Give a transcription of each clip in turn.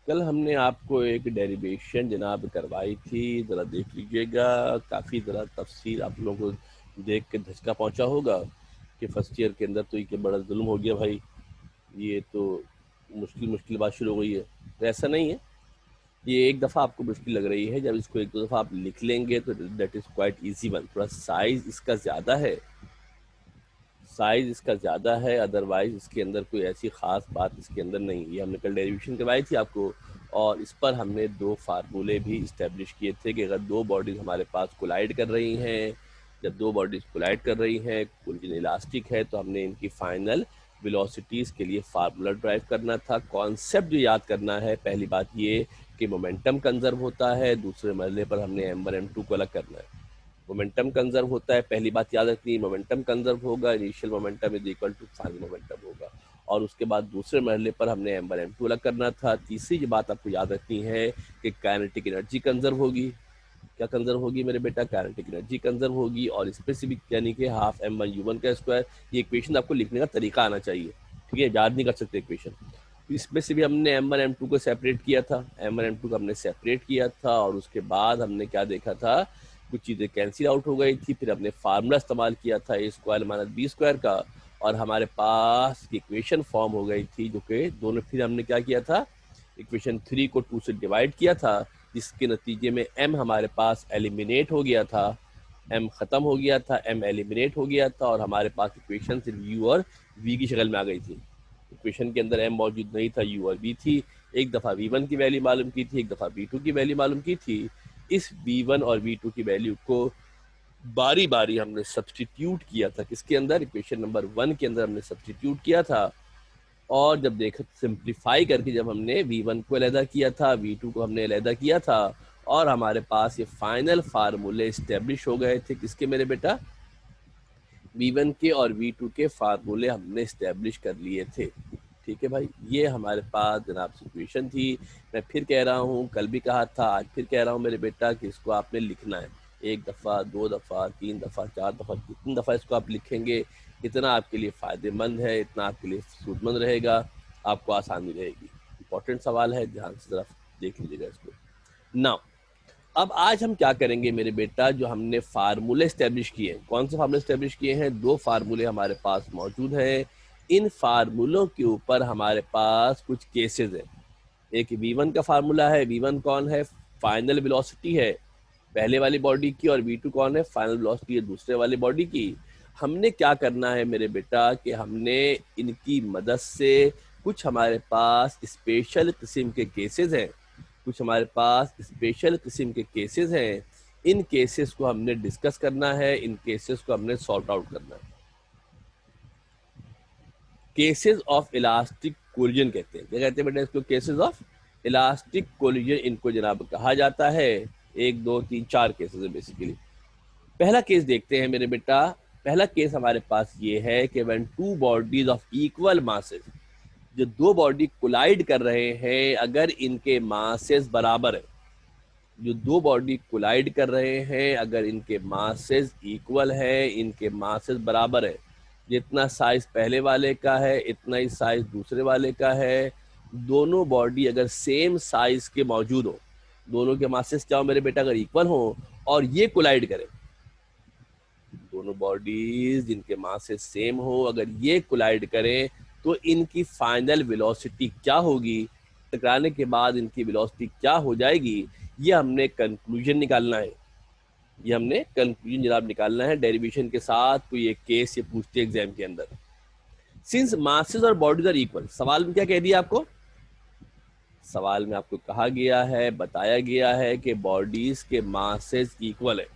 कल हमने आपको एक डेरिवेशन जनाब करवाई थी, ज़रा देख लीजिएगा। काफ़ी ज़रा तफसील आप लोगों को देख के धचका पहुंचा होगा कि फर्स्ट ईयर के अंदर तो ये बड़ा जुल्म हो गया भाई, ये तो मुश्किल मुश्किल बात शुरू हो गई है। तो ऐसा नहीं है, ये एक दफ़ा आपको मुश्किल लग रही है, जब इसको एक दो दफ़ा आप लिख लेंगे तो that is quite easy one. थोड़ा साइज़ इसका ज़्यादा है, साइज़ इसका ज़्यादा है, अदरवाइज़ इसके अंदर कोई ऐसी ख़ास बात इसके अंदर नहीं। ये हमने कल डेरिवेशन करवाई थी आपको, और इस पर हमने दो फार्मूले भी इस्टेब्लिश किए थे कि अगर दो बॉडीज़ हमारे पास कोलाइड कर रही हैं, जब दो बॉडीज़ कोलाइड कर रही हैं, कोलिजन इलास्टिक है, तो हमने इनकी फाइनल वेलोसिटीज़ के लिए फार्मूला ड्राइव करना था। कॉन्सेप्ट जो याद करना है, पहली बात ये कि मोमेंटम कंजर्व होता है, दूसरे मरले पर हमने m1 m2 को अलग करना है। मोमेंटम कंजर्व होता है, पहली बात याद रखनी है, मोमेंटम कंजर्व होगा, initial momentum is equal to final momentum होगा। और उसके बाद दूसरे मरहले पर हमने m1 m2 अलग करना था। तीसरी जो बात आपको याद रखनी है कि काइनेटिक एनर्जी कंजर्व होगी। क्या कंजर्व होगी मेरे बेटा? काइनेटिक एनर्जी कंजर्व होगी, और स्पेसिफिक यानी कि हाफ m1u1 का स्क्वायर। ये इक्वेशन आपको लिखने का तरीका आना चाहिए, ठीक है, याद नहीं कर सकते इक्वेशन। इसमें से भी हमने m1 m2 को सेपरेट किया था, m1 m2 को हमने सेपरेट किया था, और उसके बाद हमने क्या देखा था, कुछ चीज़ें कैंसिल आउट हो गई थी। फिर हमने फार्मूला इस्तेमाल किया था ए स्क्वायर माइनस बी स्क्वायर का, और हमारे पास इक्वेशन फॉर्म हो गई थी जो कि दोनों, फिर हमने क्या किया था, इक्वेशन 3 को 2 से डिवाइड किया था, जिसके नतीजे में m हमारे पास एलिमिनेट हो गया था, m ख़त्म हो गया था, m एलिमिनेट हो गया था, और हमारे पास इक्वेशन सिर्फ u और v की शक्ल में आ गई थी। इक्वेशन के अंदर m मौजूद नहीं था, u और v थी। एक दफ़ा v1 की वैल्यू मालूम की थी, एक दफ़ा v2 की वैल्यू मालूम की थी। इस v1 और v2 की वैल्यू को बारी बारी हमने सब्सटीट्यूट किया था, किसके अंदर, इक्वेशन नंबर 1 के अंदर हमने सब्सटीट्यूट किया था। और जब देखा, सिंप्लीफाई करके जब हमने v1 को अलहदा किया था, v2 को हमने अलहदा किया था, और हमारे पास ये फाइनल फार्मूले इस्टेब्लिश हो गए थे, किसके मेरे बेटा, v1 के और v2 के फार्मूले हमने इस्टेब्लिश कर लिए थे। ठीक है भाई, ये हमारे पास जनाब सिचुएशन थी। मैं फिर कह रहा हूँ, कल भी कहा था, आज फिर कह रहा हूँ मेरे बेटा कि इसको आपने लिखना है, एक दफ़ा, दो दफ़ा, तीन दफ़ा, चार दफ़ा, जितनी दफ़ा इसको आप लिखेंगे इतना आपके लिए फ़ायदेमंद है, इतना आपके लिए सूदमंद रहेगा, आपको आसानी रहेगी। इंपॉर्टेंट सवाल है, ध्यान से ज़रा देख लीजिएगा इसको। नाउ अब आज हम क्या करेंगे मेरे बेटा, जो हमने फार्मूले इस्टेब्लिश किए हैं, कौन से फार्मूले इस्टेब्लिश किए हैं, दो फार्मूले हमारे पास मौजूद हैं। इन फार्मूलों के ऊपर हमारे पास कुछ केसेस हैं। एक v1 का फार्मूला है, v1 कौन है, फाइनल वेलोसिटी है पहले वाली बॉडी की, और v2 कौन है, फाइनल वेलोसिटी है दूसरे वाली बॉडी की। हमने क्या करना है मेरे बेटा कि हमने इनकी मदद से, कुछ हमारे पास स्पेशल किस्म के केसेस हैं, कुछ हमारे पास स्पेशल किस्म के केसेस हैं, इन केसेस को हमने डिस्कस करना है, इन केसेस को हमने सॉर्ट आउट करना है। केसेस ऑफ इलास्टिक कोलिजन कहते हैं, क्या कहते हैं बेटा इसको, केसेस ऑफ इलास्टिक कोलिजन इनको जनाब कहा जाता है। एक दो तीन चार केसेस है बेसिकली। पहला केस देखते हैं मेरे बेटा। पहला केस हमारे पास ये है कि when to bodies of equal masses, जो दो बॉडी कोलाइड कर रहे हैं, अगर इनके मासेस बराबर है, जो दो बॉडी कोलाइड कर रहे हैं, अगर इनके मासेस इक्वल है, इनके मासेस बराबर है, जितना साइज पहले वाले का है इतना ही साइज दूसरे वाले का है, दोनों बॉडी अगर सेम साइज के मौजूद हो, दोनों के मासेस क्या हो मेरे बेटा, अगर इक्वल हो और ये कोलाइड करें, दोनों बॉडीज जिनके मासेस सेम हो अगर ये कोलाइड करें, तो इनकी फाइनल वेलोसिटी क्या होगी, टकराने के बाद इनकी वेलोसिटी क्या हो जाएगी, ये हमने कंक्लूजन निकालना है। ये हमने कंक्लूजन जनाब निकालना है डेरिवेशन के साथ। कोई एक केस ये पूछते एग्जाम के अंदर, सिंस मासेस और बॉडीज आर इक्वल, सवाल में क्या कह दिया आपको, सवाल में आपको कहा गया है, बताया गया है कि बॉडीज के मासेस इक्वल है।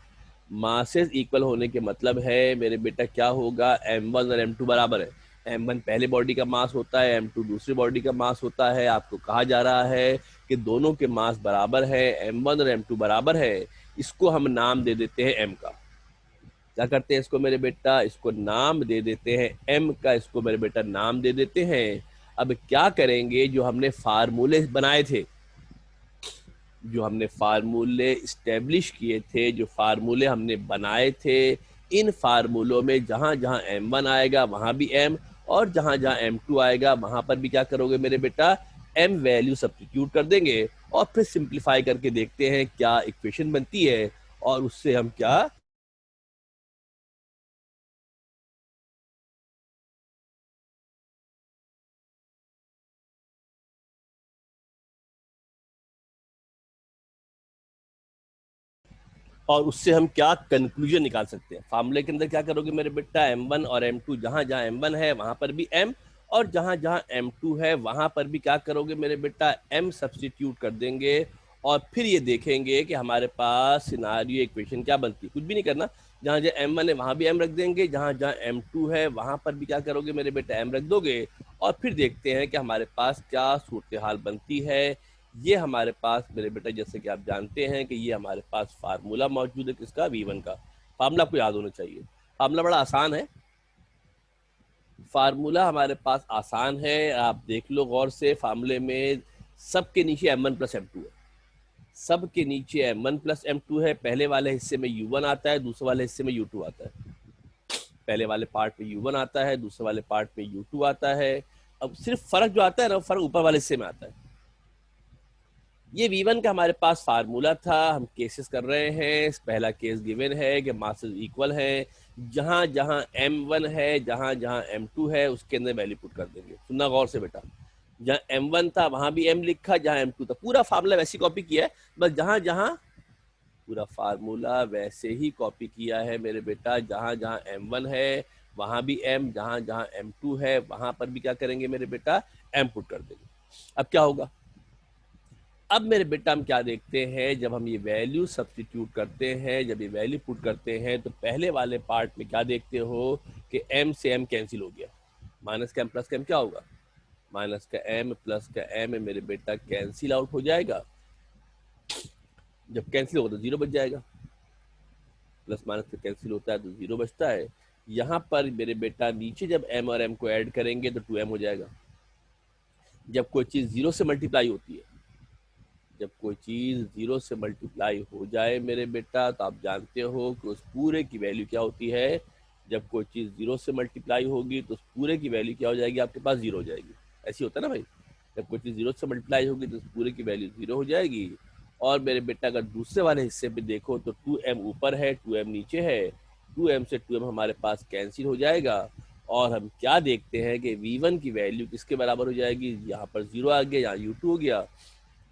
मासेस इक्वल होने के मतलब है मेरे बेटा क्या होगा, m1 और m2 बराबर है। m1 पहले बॉडी का मास होता है, m2 दूसरी बॉडी का मास होता है। आपको कहा जा रहा है कि दोनों के मास बराबर है, m1 और m2 बराबर है। इसको हम नाम दे देते हैं m का। क्या करते हैं इसको मेरे बेटा, इसको नाम दे देते हैं m का, इसको मेरे बेटा नाम दे देते हैं। अब क्या करेंगे, जो हमने फार्मूले बनाए थे, जो हमने फार्मूले इस्टेब्लिश किए थे, जो फार्मूले हमने बनाए थे, इन फार्मूलों में जहाँ जहाँ m1 आएगा वहाँ भी m, और जहाँ जहाँ m2 आएगा वहाँ पर भी क्या करोगे मेरे बेटा, m वैल्यू सब्स्टिट्यूट कर देंगे और फिर सिंप्लीफाई करके देखते हैं क्या इक्वेशन बनती है और उससे हम क्या और उससे हम क्या कंक्लूजन निकाल सकते हैं। फार्मूले के अंदर क्या करोगे मेरे बेटा, m1 और m2, जहां जहां m1 है वहां पर भी m और जहां जहां m2 है वहां पर भी क्या करोगे मेरे बेटा, m सब्स्टिट्यूट कर देंगे और फिर ये देखेंगे कि हमारे पास सिनारियो इक्वेशन क्या बनती है। कुछ भी नहीं करना, जहां जहां m1 है वहां भी m रख देंगे, जहां जहां m2 है वहां पर भी क्या करोगे मेरे बेटा, m रख दोगे और फिर देखते हैं कि हमारे पास क्या सूरत हाल बनती है। ये हमारे पास मेरे बेटा, जैसे कि आप जानते हैं कि ये हमारे पास फार्मूला मौजूद है किसका, V1 का। फार्मूला आपको याद होना चाहिए, फार्मूला बड़ा आसान है, फार्मूला हमारे पास आसान है। आप देख लो गौर से, फार्मूले में सबके नीचे m1 प्लस m2 है, सबके नीचे m1 प्लस m2 है। पहले वाले हिस्से में u1 आता है, दूसरे वाले हिस्से में u2 आता है। पहले वाले पार्ट में u1 आता है, दूसरे वाले पार्ट में u2 आता है। अब सिर्फ फर्क जो आता है ना, फर्क ऊपर वाले हिस्से में आता है। ये V1 का हमारे पास फार्मूला था। हम केसेस कर रहे हैं। पहला केस गिवन है कि मासेस इक्वल है, जहां जहां M1 है, जहां जहां M2 है, उसके अंदर वैल्यू पुट कर देंगे। सुनना गौर से बेटा, जहां M1 था वहां भी M लिखा, जहां M2 था पूरा फार्मूला वैसे कॉपी किया है, बस जहां जहां पूरा फार्मूला वैसे ही कॉपी किया है मेरे बेटा। जहां जहां M1 है वहां भी M, जहां जहां M2 है वहां पर भी क्या करेंगे मेरे बेटा, M पुट कर देंगे। अब क्या होगा, अब मेरे बेटा हम क्या देखते हैं, जब हम ये वैल्यू सब्स्टिट्यूट करते हैं, जब ये वैल्यू पुट करते हैं, तो पहले वाले पार्ट में क्या देखते हो कि m से m कैंसिल हो गया, माइनस का m प्लस का m क्या होगा, माइनस का m प्लस का m मेरे बेटा कैंसिल आउट हो जाएगा। जब कैंसिल होगा तो जीरो बच जाएगा, प्लस माइनस का कैंसिल होता है तो जीरो बचता है। यहाँ पर मेरे बेटा नीचे जब m और m को ऐड करेंगे तो 2m हो जाएगा। जब कोई चीज़ जीरो से मल्टीप्लाई होती है, जब कोई चीज़ जीरो से मल्टीप्लाई हो जाए मेरे बेटा, तो आप जानते हो कि उस पूरे की वैल्यू क्या होती है। जब कोई चीज़ जीरो से मल्टीप्लाई होगी तो उस पूरे की वैल्यू क्या हो जाएगी, आपके पास जीरो हो जाएगी। ऐसी होता है ना भाई, जब कोई चीज़ जीरो से मल्टीप्लाई होगी तो उस पूरे की वैल्यू जीरो हो जाएगी। और मेरे बेटा अगर दूसरे वाले हिस्से पे देखो तो 2m ऊपर है, 2m नीचे है, 2m से 2m हमारे पास कैंसिल हो जाएगा। और हम क्या देखते हैं कि v1 की वैल्यू किसके बराबर हो जाएगी, यहाँ पर जीरो आ गया, यहाँ u2 हो गया,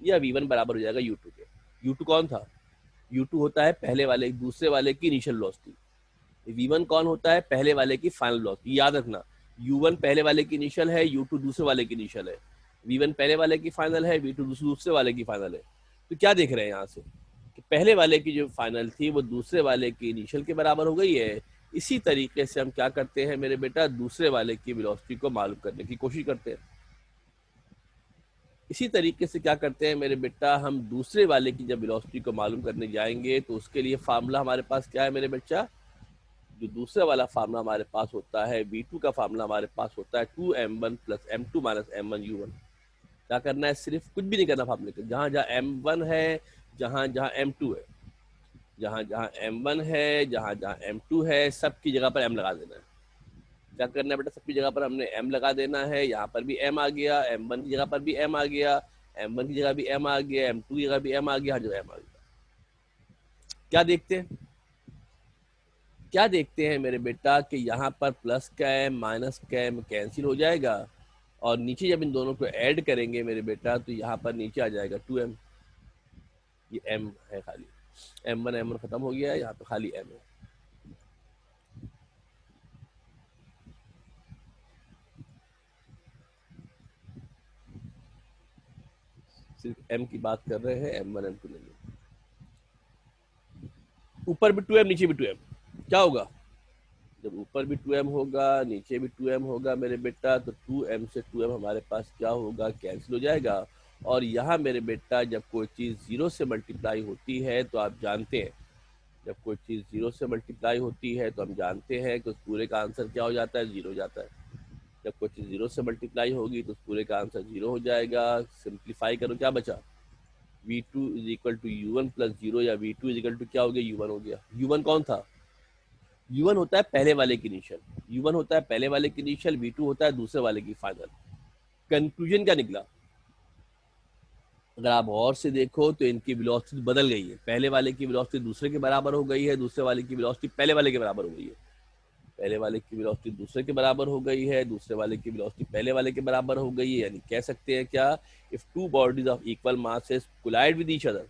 या v1 बराबर हो जाएगा u2 के। u2 कौन था, u2 होता है पहले वाले दूसरे वाले की इनिशियल वेलोसिटी। v1 कौन होता है, पहले वाले की फाइनल वेलोसिटी। याद रखना, u1 पहले वाले की इनिशियल है, u2 दूसरे वाले की इनिशियल है। v1 पहले वाले की फाइनल है, v2 दूसरे वाले की फाइनल है। तो क्या देख रहे हैं यहाँ से कि पहले वाले की जो फाइनल थी वो दूसरे वाले की इनिशियल के बराबर हो गई है। इसी तरीके से हम क्या करते हैं मेरे बेटा, दूसरे वाले की वेलोसिटी को मालूम करने की कोशिश करते हैं। इसी तरीके से क्या करते हैं मेरे बेटा, हम दूसरे वाले की जब वेलोसिटी को मालूम करने जाएंगे तो उसके लिए फार्मूला हमारे पास क्या है मेरे बच्चा, जो दूसरा वाला फार्मूला हमारे पास होता है v2 का फार्मूला हमारे पास होता है 2m1 plus m2 minus m1u1। क्या करना है, सिर्फ कुछ भी नहीं करना फार्मूले के, जहां जहां m1 है, जहां जहां m2 है, जहां जहां m1 है, जहां जहां m2 है, सबकी जगह पर m लगा देना है। क्या करना है बेटा, सबकी जगह पर हमने m लगा देना है। यहाँ पर भी m आ गया, m1 की जगह पर भी m आ गया, m1 की जगह भी m आ गया, m2 की जगह भी m आ गया, हर जगह m आ गया। क्या देखते हैं, क्या देखते हैं मेरे बेटा कि यहाँ पर प्लस का m माइनस का m कैंसिल हो जाएगा और नीचे जब इन दोनों को ऐड करेंगे मेरे बेटा तो यहाँ पर नीचे आ जाएगा 2m। ये m है खाली, m1 खत्म हो गया है, यहाँ पे खाली m है। सिर्फ m की बात कर रहे हैं, m1 m2 नहीं। ऊपर भी 2m नीचे भी 2m, क्या होगा, जब ऊपर भी 2m होगा नीचे भी 2m होगा मेरे बेटा, तो 2m से 2m हमारे पास क्या होगा, कैंसिल हो जाएगा। और यहाँ मेरे बेटा जब कोई चीज़ जीरो से मल्टीप्लाई होती है तो आप जानते हैं, जब कोई चीज़ जीरो से मल्टीप्लाई होती है तो हम जानते हैं कि उस पूरे का आंसर क्या हो जाता है, जीरो हो जाता है। जब कोई चीज़ जीरो से मल्टीप्लाई होगी तो उस पूरे का आंसर जीरो हो जाएगा। सिंप्लीफाई करो, क्या बचा, v2 is equal to u1 plus zero, या v2 इज इक्वल टू क्या हो गया, u1 हो गया। u1 कौन था, u1 होता है पहले वाले की इनिशियल, u1 होता है पहले वाले की इनिशियल, v2 होता है दूसरे वाले की फाइनल। कंक्लूजन क्या निकला, अगर आप गौर से देखो तो इनकी वेलोसिटी बदल गई है, पहले वाले की वेलोसिटी दूसरे के बराबर हो गई है, दूसरे वाले की वेलोसिटी पहले वाले के बराबर हो गई है, पहले वाले की वेलोसिटी दूसरे के बराबर हो गई है, दूसरे वाले की वेलोसिटी पहले वाले के बराबर हो गई है। यानी कह सकते हैं क्या, if two bodies of equal masses collide with each other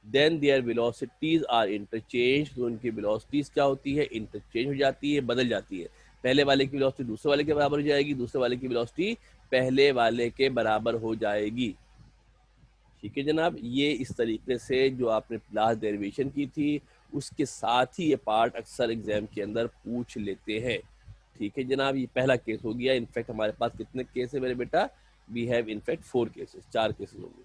then their velocities are interchange. तो उनकी वेलोसिटीज क्या होती है, इंटरचेंज हो जाती है, बदल जाती है। पहले वाले की वेलोसिटी दूसरे वाले के बराबर हो जाएगी, दूसरे वाले की वेलोसिटी पहले वाले के बराबर हो जाएगी। ठीक है जनाब, ये इस तरीके से जो आपने लास्ट डेरिवेशन की थी उसके साथ ही ये पार्ट अक्सर एग्जाम के अंदर पूछ लेते हैं। ठीक है जनाब, ये पहला केस हो गया। इनफैक्ट हमारे पास कितने केस है मेरे बेटा, we have in fact 4 cases, 4 cases होंगे।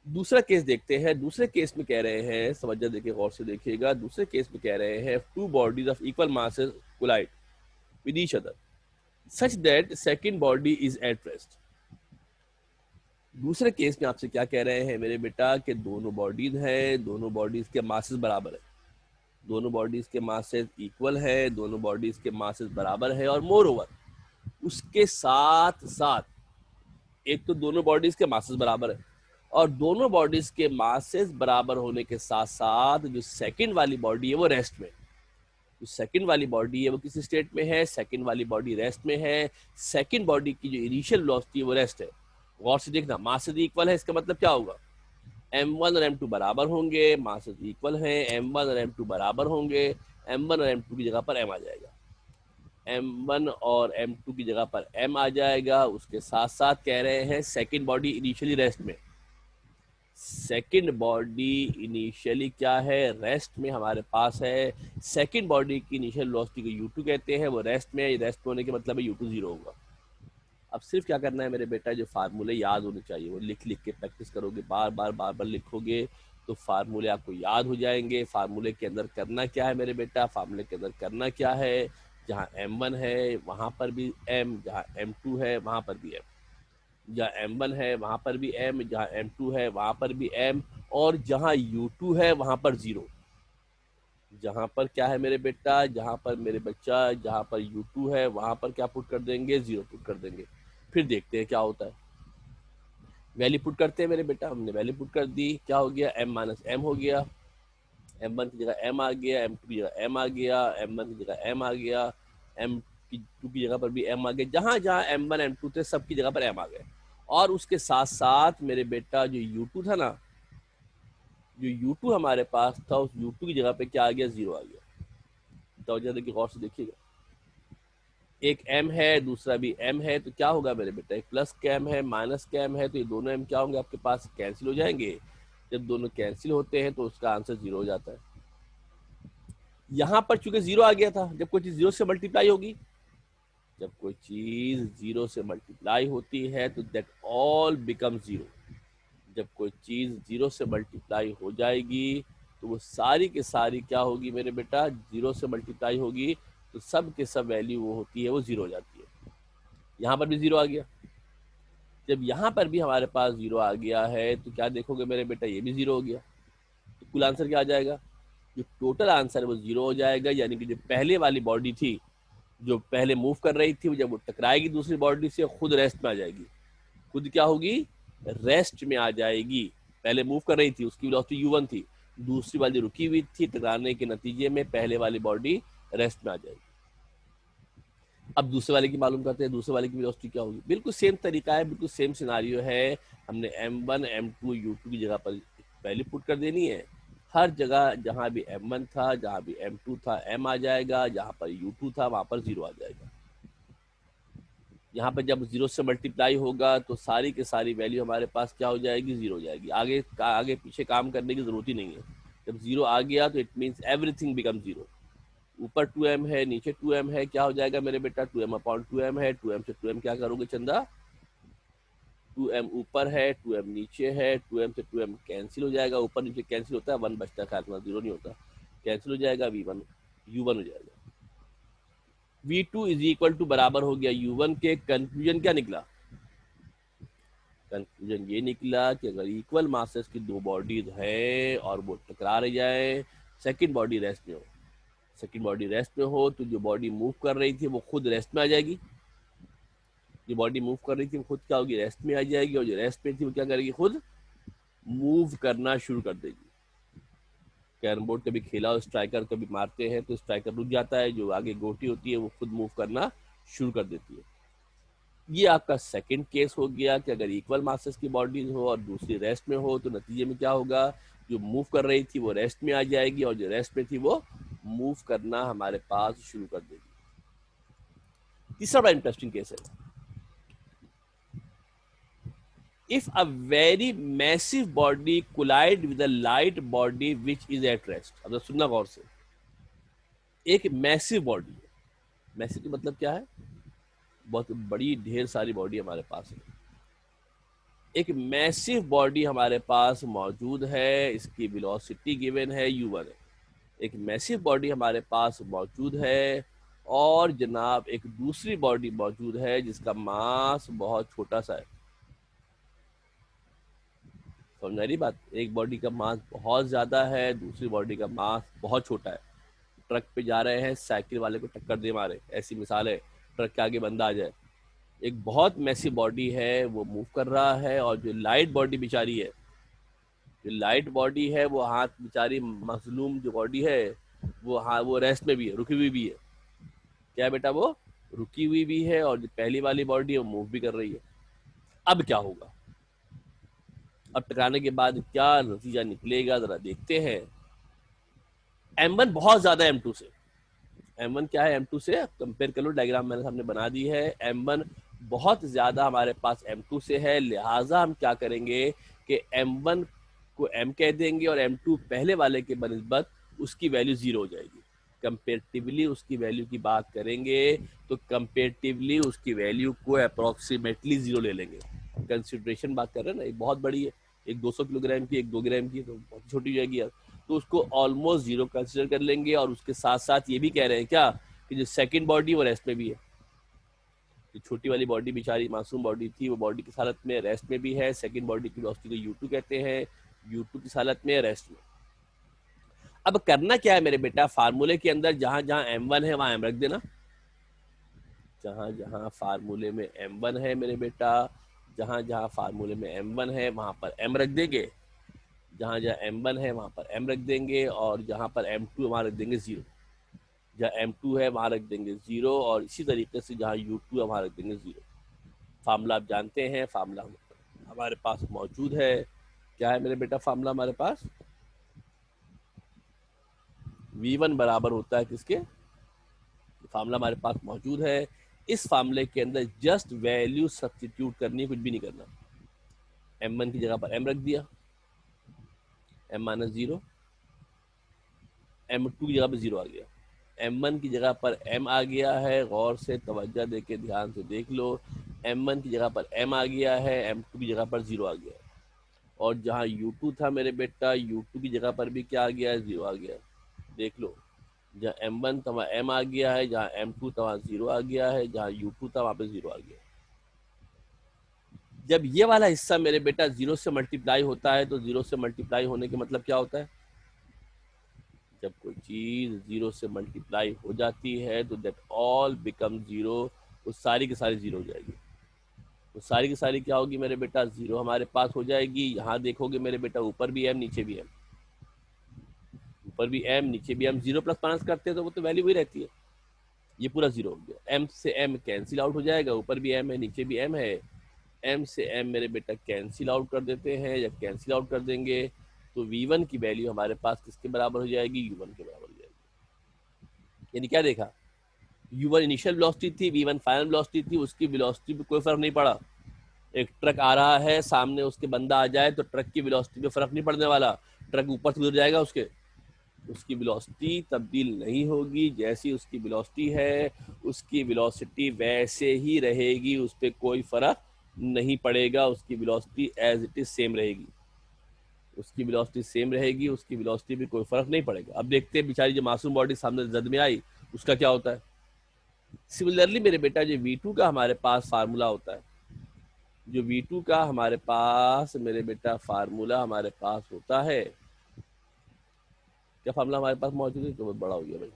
दूसरा केस देखते हैं। दूसरे केस में कह रहे हैं, समझ देखिए, गौर से देखिएगा, दूसरे केस में कह रहे हैं two bodies of equal masses collide with each other such that second body is at rest. दूसरे केस में आपसे क्या कह रहे हैं मेरे बेटा, कि दोनों बॉडीज हैं, दोनों बॉडीज के मासेस बराबर है, दोनों बॉडीज के मासेस इक्वल है, दोनों बॉडीज के मासेस बराबर है, और मोर ओवर उसके साथ साथ एक तो दोनों बॉडीज के मासेस बराबर है, और दोनों बॉडीज के मासेस बराबर होने के साथ साथ जो सेकंड वाली बॉडी है वो रेस्ट में। जो सेकंड वाली बॉडी है वो किस स्टेट में है, सेकंड वाली बॉडी रेस्ट में है। सेकंड बॉडी की जो इनिशियल वेलोसिटी है वो रेस्ट है। गौर से देखना, मासेस इक्वल है, इसका मतलब क्या होगा, m1 और m2 बराबर होंगे, मासेस इक्वल हैं, m1 और m2 बराबर होंगे, m1 और m2 की जगह पर m आ जाएगा, m1 और m2 की जगह पर m आ जाएगा। उसके साथ साथ कह रहे हैं सेकंड बॉडी इनिशियली रेस्ट में, सेकंड बॉडी इनिशियली क्या है, रेस्ट में हमारे पास है। सेकंड बॉडी की इनिशियल वेलोसिटी को u2 कहते हैं, वो रेस्ट में, रेस्ट में होने के मतलब है u2 जीरो होगा। अब सिर्फ क्या करना है मेरे बेटा, जो फार्मूले याद होने चाहिए वो लिख लिख के प्रैक्टिस करोगे, बार बार बार बार लिखोगे तो फार्मूले आपको याद हो जाएंगे। फार्मूले के अंदर करना क्या है मेरे बेटा, फार्मूले के अंदर करना क्या है, जहाँ m1 है वहाँ पर भी m, जहाँ m2 है वहाँ पर भी m, जहाँ m1 है वहाँ पर भी m, जहाँ m2 है वहाँ पर भी m, और जहाँ u2 है वहाँ पर जीरो। जहाँ पर क्या है मेरे बेटा, जहाँ पर मेरे बच्चा, जहाँ पर u2 है वहाँ पर क्या पुट कर देंगे, जीरो पुट कर देंगे। फिर देखते हैं क्या होता है। वैल्यू पुट करते हैं मेरे बेटा, हमने वैल्यू पुट कर दी, क्या हो गया, m माइनस एम हो गया, m1 की जगह m आ गया, m2 की जगह m आ गया, m1 की जगह m आ गया, m2 की जगह पर भी m आ गया, जहाँ जहाँ m1 m2 थे सबकी जगह पर m आ गए। और उसके साथ साथ मेरे बेटा जो u2 था ना, जो u2 हमारे पास था, उस u2 की जगह पे क्या आ गया, जीरो आ गया। तो देखिए, गौर से देखिएगा, एक m है दूसरा भी m है, तो क्या होगा मेरे बेटा, एक प्लस का m है माइनस का m है, तो ये दोनों m क्या होंगे आपके पास, कैंसिल हो जाएंगे। जब दोनों कैंसिल होते हैं तो उसका आंसर जीरो हो जाता है। यहाँ पर चूंकि जीरो आ गया था, जब कोई चीज जीरो से मल्टीप्लाई होगी, जब कोई चीज जीरो से मल्टीप्लाई होती है तो दैट ऑल बिकम जीरो। जब कोई चीज जीरो से मल्टीप्लाई हो जाएगी तो वो सारी के सारी क्या होगी मेरे बेटा, जीरो से मल्टीप्लाई होगी, तो सब के सब वैल्यू वो होती है वो जीरो हो जाती है। यहाँ पर भी जीरो आ गया। जब यहाँ पर भी हमारे पास जीरो आ गया है तो क्या देखोगे मेरे बेटा, ये भी जीरो हो गया। तो कुल आंसर क्या आ जाएगा, जो टोटल आंसर है वो जीरो हो जाएगा। यानी कि जो पहले वाली बॉडी थी, जो पहले मूव कर रही थी, जब वो टकराएगी दूसरी बॉडी से, खुद रेस्ट में आ जाएगी। खुद क्या होगी, रेस्ट में आ जाएगी। पहले मूव कर रही थी, उसकी वेलोसिटी u1 थी, दूसरी वाली रुकी हुई थी, टकराने के नतीजे में पहले वाली बॉडी रेस्ट में आ जाएगी। अब दूसरे वाले की मालूम करते हैं, दूसरे वाले की वेलोसिटी क्या होगी। बिल्कुल सेम तरीका है, बिल्कुल सेम सिनारियो है। हमने m1 m2 u2 की जगह पर वैल्यू पुट कर देनी है। हर जगह जहाँ भी m1 था, जहाँ भी m2 था, m आ जाएगा, जहाँ पर u2 था वहाँ पर जीरो आ जाएगा। यहाँ पर जब जीरो से मल्टीप्लाई होगा तो सारी की सारी वैल्यू हमारे पास क्या हो जाएगी, जीरो हो जाएगी। आगे आगे पीछे काम करने की जरूरत ही नहीं है। जब जीरो आ गया तो it means everything become zero. ऊपर 2m है, नीचे 2m है, क्या हो जाएगा मेरे बेटा, 2m अपॉन 2m है। 2m से 2m क्या करोगे चंदा, 2m ऊपर है 2m नीचे है, 2m से 2m कैंसिल हो जाएगा, ऊपर नीचे कैंसिल होता है, 1 बचता है, ख्याल जीरो नहीं होता, कैंसिल हो जाएगा, v1 u1 हो जाएगा। v2 इज इक्वल टू बराबर हो गया u1 के। कंक्लूजन क्या निकला, कंक्लूजन ये निकला कि अगर इक्वल मासेस की दो बॉडीज हैं और वो टकरा रही जाए, सेकंड बॉडी रेस्ट में हो, सेकंड बॉडी रेस्ट में हो, तो जो बॉडी मूव कर रही थी वो खुद रेस्ट में आ जाएगी। जो बॉडी मूव कर रही थी वो खुद क्या होगी, रेस्ट में आ जाएगी, और जो रेस्ट में थी वो क्या करेगी, खुद मूव करना शुरू कर देगी। कैरम बोर्ड कभी खेला और स्ट्राइकर कभी मारते हैं तो स्ट्राइकर रुक जाता है, जो आगे गोटी होती है वो खुद मूव करना शुरू कर देती है। ये आपका सेकंड केस हो गया कि अगर इक्वल मासेस की बॉडी हो और दूसरी रेस्ट में हो तो नतीजे में क्या होगा, जो मूव कर रही थी वो रेस्ट में आ जाएगी, और जो रेस्ट में थी वो मूव करना हमारे पास शुरू कर देगी। तीसरा बड़ा इंटरेस्टिंग केस है, if a very massive body collide with a light body which is at rest। अब सुनना गौर से, एक मैसिव बॉडी, मैसिव का मतलब क्या है, बहुत बड़ी ढेर सारी बॉडी हमारे पास है। एक मैसिव बॉडी हमारे पास मौजूद है, इसकी वेलोसिटी गिवन है u1 है। एक मैसिव बॉडी हमारे पास मौजूद है और जनाब एक दूसरी बॉडी मौजूद है जिसका मास बहुत छोटा सा है। समझ रही बात, एक बॉडी का मास बहुत ज्यादा है, दूसरी बॉडी का मास बहुत छोटा है। ट्रक पे जा रहे हैं, साइकिल वाले को टक्कर दे मारे, ऐसी मिसाल है। ट्रक के आगे बंदा आ जाए, एक बहुत मैसी बॉडी है वो मूव कर रहा है, और जो लाइट बॉडी बेचारी है, जो लाइट बॉडी है वो हाथ बेचारी मजलूम जो बॉडी है वो, हाँ वो रेस्ट में भी है, रुकी हुई भी है। क्या है बेटा, वो रुकी हुई भी है, और जो पहली वाली बॉडी है वो मूव भी कर रही है। अब क्या होगा, अब टकराने के बाद क्या नतीजा निकलेगा जरा देखते हैं। M1 बहुत ज्यादा M2 से, M1 क्या है M2 से, कंपेयर कर लो, डायग्राम मैंने सामने बना दी है। M1 बहुत ज्यादा हमारे पास M2 से है, लिहाजा हम क्या करेंगे कि M1 को M कह देंगे और M2 पहले वाले के बनिस्बत उसकी वैल्यू जीरो हो जाएगी। कंपेरेटिवली उसकी वैल्यू की बात करेंगे तो कंपेरेटिवली उसकी वैल्यू को अप्रोक्सीमेटली जीरो ले लेंगे। कंसिडरेशन बात कर रहे हैं ना, एक बहुत बड़ी है, एक 200 किलोग्राम की, एक 2 ग्राम की, तो बहुत छोटी हो जाएगी यार, तो उसको ऑलमोस्ट जीरो कंसिडर कर लेंगे। और उसके साथ साथ ये भी कह रहे हैं क्या कि जो सेकंड बॉडी वो रेस्ट में भी है, जो छोटी वाली बॉडी बेचारी मासूम बॉडी थी वो बॉडी की हालत में रेस्ट में भी है। सेकंड बॉडी की वेलोसिटी को U2 कहते हैं, U2 की हालत में रेस्ट में। अब करना क्या है मेरे बेटा, फार्मूले के अंदर जहां जहां M1 है वहां M रख देना, जहां जहां फार्मूले में M1 है मेरे बेटा, जहां जहां फार्मूले में M1 है वहां पर M रख देंगे, जहां जहां M1 है वहां पर M रख देंगे, और जहां पर M2 वहां रख देंगे जीरो। जहाँ M2 है वहां रख देंगे जीरो, और इसी तरीके से जहाँ U2 है वहां रख देंगे जीरो। फार्मूला आप जानते हैं, फार्मूला हमारे पास मौजूद है। क्या है मेरे बेटा फार्मूला हमारे पास, V1 बराबर होता है किसके, फार्मूला हमारे पास मौजूद है। इस फार्मूले के अंदर जस्ट वैल्यू सब्स्टिट्यूट करनी है, कुछ भी नहीं करना। M1 की जगह पर M रख दिया, M-0, M2 की जगह पर जीरो आ गया, M1 की जगह पर M आ गया है, गौर से तवज्जो दे के ध्यान से देख लो। M1 की जगह पर M आ गया है, M2 की जगह पर जीरो आ गया है, और जहाँ U2 था मेरे बेटा, U2 की जगह पर भी क्या आ गया है, जीरो आ गया है। देख लो, जहाँ M1 था वहाँ M आ गया है, जहाँ M2 था वहाँ जीरो आ गया है, जहाँ U2 था वहाँ पे जीरो आ गया है। जब ये वाला हिस्सा मेरे बेटा जीरो से मल्टीप्लाई होता है तो जीरो से मल्टीप्लाई होने के मतलब क्या होता है, जब कोई चीज जीरो से मल्टीप्लाई हो जाती है तो दैट ऑल बिकम जीरो, वो सारी की सारी जीरो हो जाएगी। तो सारी की सारी क्या होगी मेरे बेटा, जीरो हमारे पास हो जाएगी। यहाँ देखोगे मेरे बेटा ऊपर भी M नीचे भी M, ऊपर भी M नीचे भी M, जीरो प्लस माइनस करते हैं तो वो तो वैल्यू वही रहती है। ये पूरा जीरो हो गया, M से M कैंसिल आउट हो जाएगा, ऊपर भी M है नीचे भी M है, M से M मेरे बेटा कैंसिल आउट कर देते हैं। जब कैंसिल आउट कर देंगे तो V1 की वैल्यू हमारे पास किसके बराबर हो जाएगी, U1 के बराबर हो जाएगी। यानी क्या देखा, U1 इनिशियल वेलोसिटी थी, V1 फाइनल वेलोसिटी थी, उसकी वेलोसिटी पे कोई फर्क नहीं पड़ा। एक ट्रक आ रहा है सामने, उसके बंदा आ जाए तो ट्रक की वेलोसिटी पे फर्क नहीं पड़ने वाला, ट्रक ऊपर से गुजर जाएगा, उसकी वेलोसिटी तब्दील नहीं होगी। जैसी उसकी वेलोसिटी है उसकी वेलोसिटी वैसे ही रहेगी, उस पर कोई फर्क नहीं पड़ेगा, उसकी velocity as it is same रहेगी, उसकी वेलोसिटी सेम रहेगी, उसकी वेलोसिटी भी कोई फर्क नहीं पड़ेगा। अब देखते हैं बेचारी जो मासूम बॉडी सामने जद में आई उसका क्या होता है। सिमिलरली मेरे बेटा जो V2 का हमारे पास फार्मूला होता है, जो V2 का हमारे पास मेरे बेटा फार्मूला हमारे पास होता है, क्या फार्मूला हमारे पास मौजूद है, तो बहुत बड़ा हो गया भाई।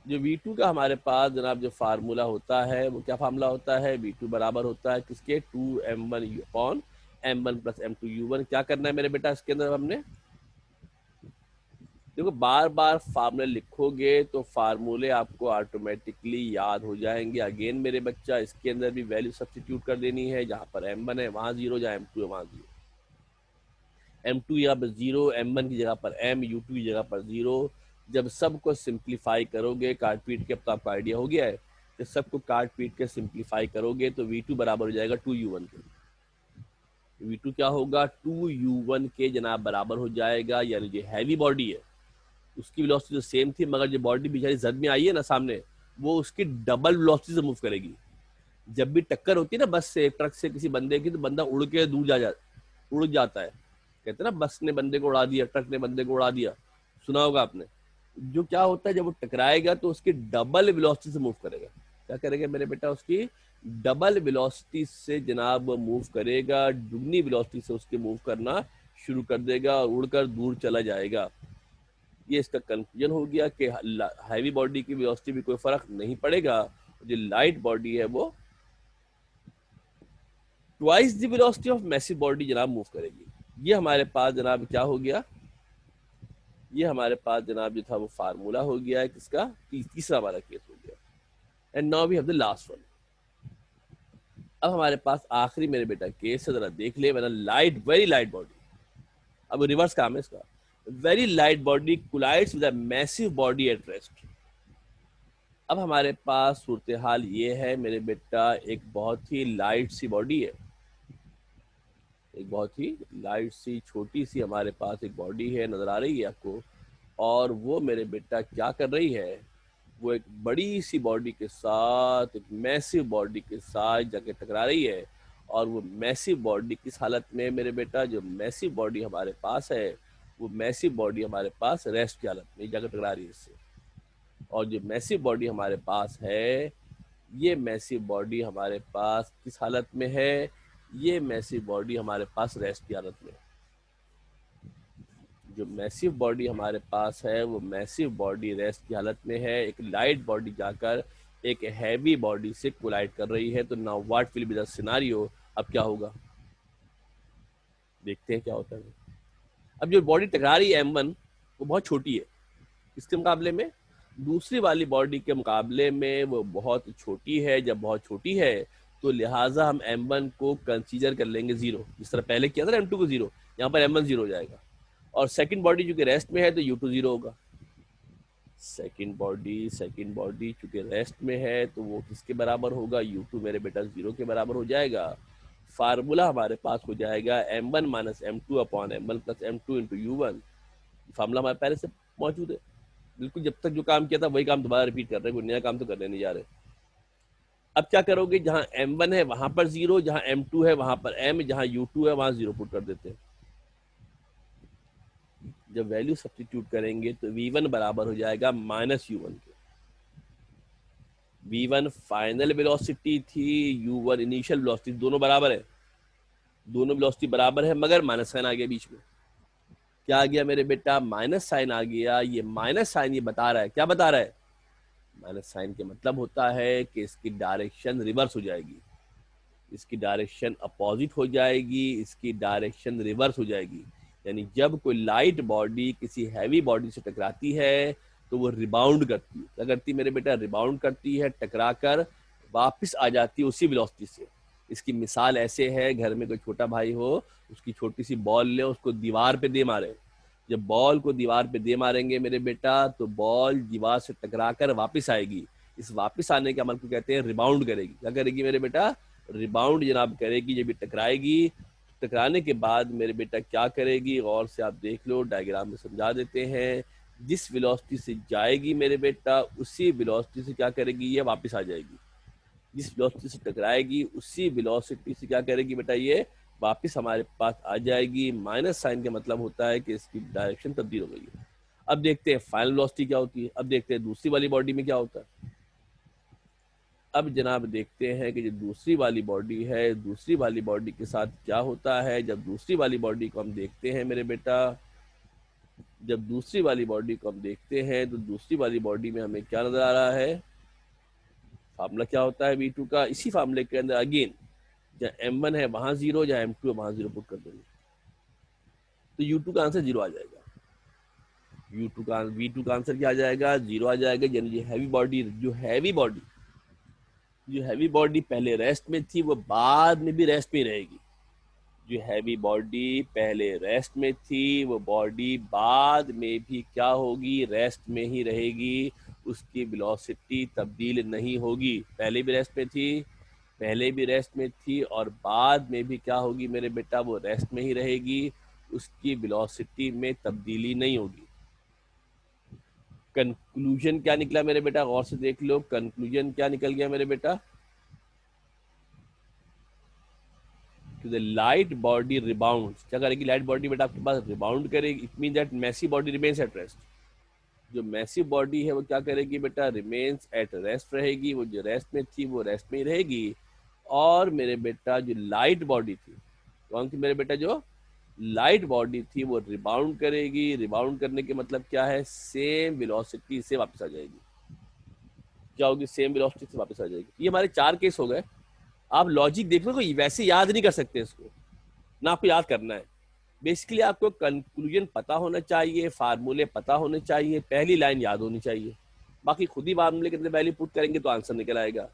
जो V2 का हमारे पास जनाब जो फार्मूला होता है वो क्या फार्मूला होता है, V2 बराबर होता है किसके, 2m1 upon m1 plus m2 u1। क्या करना है मेरे बेटा इसके अंदर हमने, देखो बार बार फार्मूले लिखोगे तो फार्मूले आपको ऑटोमेटिकली याद हो जाएंगे। अगेन मेरे बच्चा इसके अंदर भी वैल्यू सब्स्टिट्यूट कर देनी है, जहाँ पर m1 है वहाँ 0, जहाँ m2 है वहाँ 0। m2 यहाँ पर 0, m1 की जगह पर m, u2 की जगह पर 0। जब सबको सिंप्लीफाई करोगे काट पीट के, अब तो आपको आइडिया हो गया है, जब सबको काट पीट के सिंप्लीफाई करोगे तो V2 बराबर हो जाएगा 2u1 के। V2 क्या होगा, 2u1 के जनाब बराबर हो जाएगा। यानी जो हैवी बॉडी है उसकी वेलोसिटी तो सेम थी, मगर जो बॉडी बेचारी जद में आई है ना सामने, वो उसकी डबल वेलोसिटी से मूव करेगी। जब भी टक्कर होती है ना बस से, ट्रक से किसी बंदे की, तो बंदा उड़ के दूर उड़ जाता है। कहते हैं ना बस ने बंदे को उड़ा दिया, ट्रक ने बंदे को उड़ा दिया, सुना होगा आपने। जो क्या होता है जब वो टकराएगा तो उसकी डबल वेलोसिटी से मूव करेगा। क्या करेगा मेरे बेटा, उसकी डबल वेलोसिटी से जनाब मूव करेगा, दुगनी वेलोसिटी से उसके मूव करना शुरू कर देगा और उड़कर दूर चला जाएगा। ये इसका कंक्लूजन हो गया कि हैवी बॉडी की वेलोसिटी भी कोई फर्क नहीं पड़ेगा, जो लाइट बॉडी है वो twice the velocity of massive body जनाब मूव करेगी। ये हमारे पास जनाब क्या हो गया, ये हमारे पास जनाब जो था वो फार्मूला हो गया है किसका, तीसरा वाला केस हो गया। And now we have the last one. अब हमारे पास आखिरी मेरे बेटा केस है, जरा देख ले मेरा, लाइट वेरी लाइट बॉडी। अब रिवर्स काम है इसका, very light body collides with a massive body at rest. अब हमारे पास सूरत हाल ये है मेरे बेटा, एक बहुत ही लाइट सी बॉडी है, एक बहुत ही लाइट सी छोटी सी हमारे पास एक बॉडी है, नजर आ रही है आपको। और वो मेरे बेटा क्या कर रही है, वो एक बड़ी सी बॉडी के साथ, एक मैसिव बॉडी के साथ जाके टकरा रही है। और वो मैसिव बॉडी किस हालत में मेरे बेटा, जो मैसिव बॉडी हमारे पास है वो मैसिव बॉडी हमारे पास रेस्ट की हालत में जाकर टकरा रही है इससे। और जो मैसिव बॉडी हमारे पास है, ये मैसिव बॉडी हमारे पास किस हालत में है, ये मैसिव बॉडी हमारे पास रेस्ट की हालत में। जो मैसिव बॉडी हमारे पास है वो मैसिव बॉडी रेस्ट की हालत में है। एक लाइट बॉडी जाकर एक हैवी बॉडी से कोलाइड कर रही है। तो now what will be the scenario, अब क्या होगा देखते हैं क्या होता है। अब जो बॉडी टकरा रही है M1 वो बहुत छोटी है, इसके मुकाबले में दूसरी वाली बॉडी के मुकाबले में वो बहुत छोटी है। जब बहुत छोटी है तो लिहाजा हम M1 को कंसीडर कर लेंगे 0, जिस तरह पहले किया था ना M2 को 0, यहाँ पर M1 0 हो जाएगा। और सेकंड बॉडी जो कि रेस्ट में है तो U2 0 होगा। सेकंड बॉडी चूंकि रेस्ट में है तो वो किसके बराबर होगा, U2 मेरे बेटा 0 के बराबर हो जाएगा। फार्मूला हमारे पास हो जाएगा M1 minus M2 upon M1 plus M2 into U1। Formula हमारे पहले से मौजूद है बिल्कुल, जब तक जो काम किया था वही काम दोबारा रिपीट कर रहे हैं, कोई नया काम तो करने नहीं जा रहे। अब क्या करोगे, जहां M1 है वहां पर 0, जहां M2 है वहां पर M, जहां U2 है वहां 0 पुट कर देते हैं। जब वैल्यू सब्स्टिट्यूट करेंगे तो V1 बराबर हो जाएगा माइनस U1 के। V1 फाइनल वेलोसिटी थी, U1 इनिशियल वेलोसिटी, दोनों बराबर है, दोनों वेलोसिटी बराबर है, मगर माइनस साइन आ गया बीच में। क्या आ गया मेरे बेटा, माइनस साइन आ गया। ये माइनस साइन ये बता रहा है, क्या बता रहा है, माइनस साइन के मतलब होता है कि इसकी डायरेक्शन रिवर्स हो जाएगी, इसकी डायरेक्शन अपोजिट हो जाएगी, इसकी डायरेक्शन रिवर्स हो जाएगी। यानी जब कोई लाइट बॉडी किसी हैवी बॉडी से टकराती है तो वो रिबाउंड करती है। क्या करती है मेरे बेटा, रिबाउंड करती है, टकरा कर वापिस आ जाती है उसी वेलोसिटी से। इसकी मिसाल ऐसे है, घर में कोई छोटा भाई हो, उसकी छोटी सी बॉल ले, उसको दीवार पे दे मारे। जब बॉल को दीवार पे दे मारेंगे मेरे बेटा तो बॉल दीवार से टकरा कर वापिस आएगी। इस वापिस आने के अमल को कहते हैं रिबाउंड करेगी। क्या करेगी मेरे बेटा, रिबाउंड जनाब करेगी। जब भी टकराएगी, टकराने के बाद मेरे बेटा क्या करेगी, गौर से आप देख लो, डायग्राम में समझा देते हैं। जिस वेलोसिटी से जाएगी मेरे बेटा उसी वेलोसिटी से क्या करेगी, ये वापस आ जाएगी। जिस वेलोसिटी से टकराएगी उसी वेलोसिटी से क्या करेगी बेटा, ये वापस हमारे पास आ जाएगी। माइनस साइन का मतलब होता है कि इसकी डायरेक्शन तब्दील हो गई है। अब देखते हैं फाइनल वेलोसिटी क्या होती है। अब देखते हैं दूसरी वाली बॉडी में क्या होता है। अब जनाब देखते हैं कि जो दूसरी वाली बॉडी है, दूसरी वाली बॉडी के साथ क्या होता है। जब दूसरी वाली बॉडी को हम देखते हैं मेरे बेटा, जब दूसरी वाली बॉडी को हम देखते हैं तो दूसरी वाली बॉडी में हमें क्या नजर आ रहा है, फार्मूला क्या होता है V2 का, इसी फार्मूले के अंदर अगेन जहाँ M1 है वहां 0, जहाँ M2 है वहां 0 पुट कर देंगे तो U2 का आंसर 0 आ जाएगा। U2 का V2 का आंसर क्या आ जाएगा, 0 आ जाएगा। यानी जो हैवी बॉडी पहले रेस्ट में थी वो बाद में भी रेस्ट में रहेगी। जो हैवी बॉडी पहले रेस्ट में थी वो बॉडी बाद में भी क्या होगी, रेस्ट में ही रहेगी। उसकी वेलोसिटी तब्दील नहीं होगी। पहले भी रेस्ट में थी और बाद में भी क्या होगी मेरे बेटा, वो रेस्ट में ही रहेगी। उसकी वेलोसिटी में तब्दीली नहीं होगी। कंक्लूजन क्या निकला मेरे बेटा, गौर से देख लो, कंक्लूजन क्या निकल गया मेरे बेटा, द लाइट बॉडी रिबाउंड। क्या करेगी लाइट बॉडी बेटा, आपके पास रिबाउंड करेगी। It mean that massy body remains at rest. जो मैसी बॉडी है वो क्या करेगी बेटा, रिमेन्स एट रेस्ट रहेगी। वो जो रेस्ट में थी वो रेस्ट में ही रहेगी। और मेरे बेटा जो लाइट बॉडी थी, कौन थी मेरे बेटा, जो लाइट बॉडी थी वो रिबाउंड करेगी। रिबाउंड करने के मतलब क्या है, सेम वेलोसिटी से वापस आ जाएगी। क्या होगी, सेम वेलोसिटी से वापस आ जाएगी। ये हमारे 4 केस हो गए। आप लॉजिक देख लो, कोई वैसे याद नहीं कर सकते इसको, ना आपको याद करना है। बेसिकली आपको कंक्लूजन पता होना चाहिए, फार्मूले पता होने चाहिए, पहली लाइन याद होनी चाहिए। बाकी खुद ही फार्मूले कितने वैल्यू पुट करेंगे तो आंसर निकल आएगा।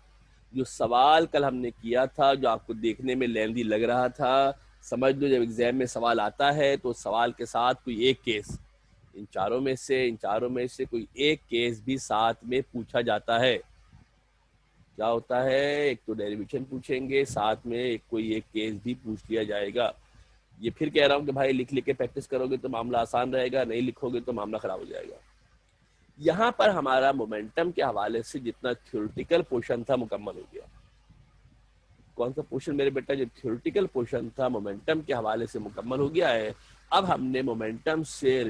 जो सवाल कल हमने किया था, जो आपको देखने में लेंदी लग रहा था, समझ लो जब एग्जाम में सवाल आता है तो सवाल के साथ कोई एक केस, इन चारों में से कोई एक केस भी साथ में पूछा जाता है। क्या होता है, एक तो डेरिवेशन पूछेंगे, साथ में कोई एक केस भी पूछ लिया जाएगा। ये फिर कह रहा हूँ कि भाई लिख लिख के प्रैक्टिस करोगे तो मामला आसान रहेगा, नहीं लिखोगे तो मामला खराब हो जाएगा। यहाँ पर हमारा मोमेंटम के हवाले से जितना थ्योरेटिकल पोर्शन था मुकम्मल हो गया। कौन सा पोर्शन मेरे बेटा, जो थ्योरेटिकल पोर्शन था मोमेंटम के हवाले से मुकम्मल हो गया है। अब हमने मोमेंटम से